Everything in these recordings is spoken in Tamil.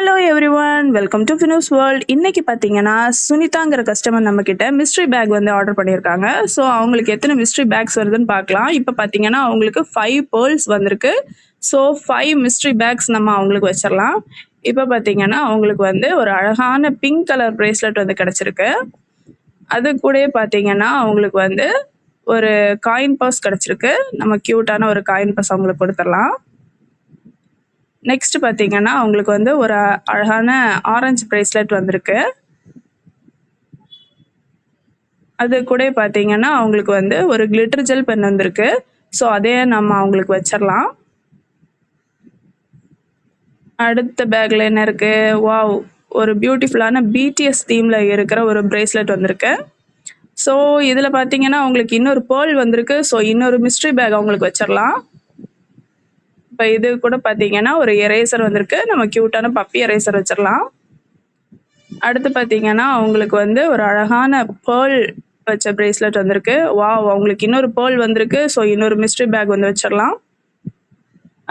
Hello everyone, welcome to Finos world. இன்னைக்கு பார்த்தீங்கன்னா சுனிதாங்கிற கஸ்டமர் நம்ம கிட்ட மிஸ்ட்ரி பேக் வந்து ஆர்டர் பண்ணியிருக்காங்க. ஸோ அவங்களுக்கு எத்தனை மிஸ்ட்ரி பேக்ஸ் வருதுன்னு பார்க்கலாம். இப்போ பார்த்தீங்கன்னா அவங்களுக்கு 5 பேர்ல்ஸ் வந்திருக்கு. ஸோ 5 மிஸ்ட்ரி பேக்ஸ் நம்ம அவங்களுக்கு வச்சிடலாம். இப்போ பார்த்தீங்கன்னா அவங்களுக்கு வந்து ஒரு அழகான பிங்க் கலர் பிரேஸ்லெட் வந்து கிடச்சிருக்கு. அது கூட பார்த்தீங்கன்னா அவங்களுக்கு வந்து ஒரு காயின் பர்ஸ் கிடச்சிருக்கு. நம்ம க்யூட்டான ஒரு காயின் பர்ஸ் அவங்களுக்கு கொடுத்துடலாம். நெக்ஸ்ட் பார்த்தீங்கன்னா அவங்களுக்கு வந்து ஒரு அழகான ஆரஞ்சு பிரேஸ்லெட் வந்திருக்கு. அது கூட பார்த்தீங்கன்னா அவங்களுக்கு வந்து ஒரு கிளிட்டர் ஜெல் பென் வந்திருக்கு. ஸோ அதே நம்ம அவங்களுக்கு வச்சிடலாம். அடுத்த பேக்ல என்ன இருக்கு? வாவ், ஒரு பியூட்டிஃபுல்லான பிடிஎஸ் தீம்ல இருக்கிற ஒரு பிரேஸ்லெட் வந்திருக்கு. ஸோ இதில் பார்த்தீங்கன்னா அவங்களுக்கு இன்னொரு பேர்ல் வந்திருக்கு. ஸோ இன்னொரு மிஸ்ட்ரி பேக் அவங்களுக்கு வச்சிடலாம். இப்போ இது கூட பார்த்தீங்கன்னா ஒரு எரேசர் வந்திருக்கு. நம்ம க்யூட்டான பப்பி எரேசர் வச்சிடலாம். அடுத்து பார்த்தீங்கன்னா அவங்களுக்கு வந்து ஒரு அழகான பேர்ல் வச்ச பிரேஸ்லெட் வந்திருக்கு. வாவ், அவங்களுக்கு இன்னொரு பேர்ல் வந்திருக்கு. ஸோ இன்னொரு மிஸ்ட்ரி பேக் வந்து வச்சிடலாம்.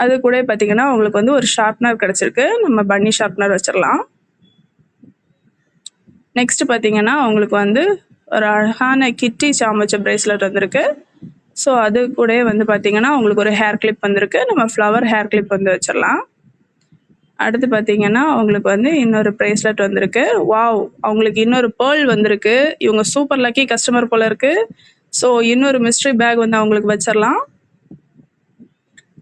அது கூட பார்த்தீங்கன்னா அவங்களுக்கு வந்து ஒரு ஷார்ப்னர் கிடச்சிருக்கு. நம்ம பன்னி ஷார்ப்னர் வச்சிடலாம். நெக்ஸ்ட் பார்த்தீங்கன்னா அவங்களுக்கு வந்து ஒரு அழகான கிட்டி சாம் வச்ச பிரேஸ்லெட் வந்திருக்கு. ஸோ அது கூட வந்து பார்த்தீங்கன்னா உங்களுக்கு ஒரு ஹேர் கிளிப் வந்திருக்கு. நம்ம ஃப்ளவர் ஹேர் கிளிப் வந்து வச்சிடலாம். அடுத்து பார்த்தீங்கன்னா அவங்களுக்கு வந்து இன்னொரு பிரேஸ்லெட் வந்திருக்கு. வாவ், அவங்களுக்கு இன்னொரு பேர்ல் வந்திருக்கு. இவங்க சூப்பர் லக்கி கஸ்டமர் போல இருக்கு. ஸோ இன்னொரு மிஸ்ட்ரி பேக் வந்து அவங்களுக்கு வச்சிடலாம்.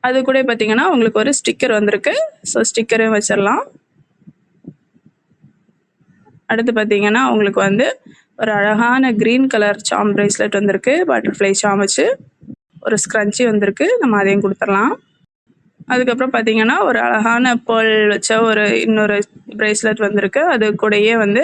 அது கூட பார்த்தீங்கன்னா அவங்களுக்கு ஒரு ஸ்டிக்கர் வந்திருக்கு. ஸோ ஸ்டிக்கரையும் வச்சிடலாம். அடுத்து பார்த்தீங்கன்னா அவங்களுக்கு வந்து ஒரு அழகான கிரீன் கலர் சாம் பிரேஸ்லெட் வந்திருக்கு. பட்டர்ஃப்ளை சாம் வச்சு ஒரு ஸ்க்ரன்ச்சி வந்திருக்கு. நம்ம அதையும் கொடுத்துடலாம். அதுக்கப்புறம் பார்த்தீங்கன்னா ஒரு அழகான பேர்ல் வச்ச ஒரு இன்னொரு பிரேஸ்லெட் வந்திருக்கு. அது கூடயே வந்து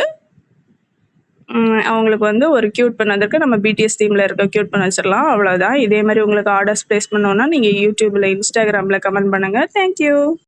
அவங்களுக்கு வந்து ஒரு க்யூட் பென் வந்திருக்கு. நம்ம பிடிஎஸ் தீமில் இருக்க க்யூட் பென் வச்சிடலாம். அவ்வளோதான். இதே மாதிரி உங்களுக்கு ஆர்டர்ஸ் ப்ளேஸ் பண்ணோன்னா நீங்கள் யூடியூப்பில், இன்ஸ்டாகிராமில் கமெண்ட் பண்ணுங்கள். தேங்க்யூ.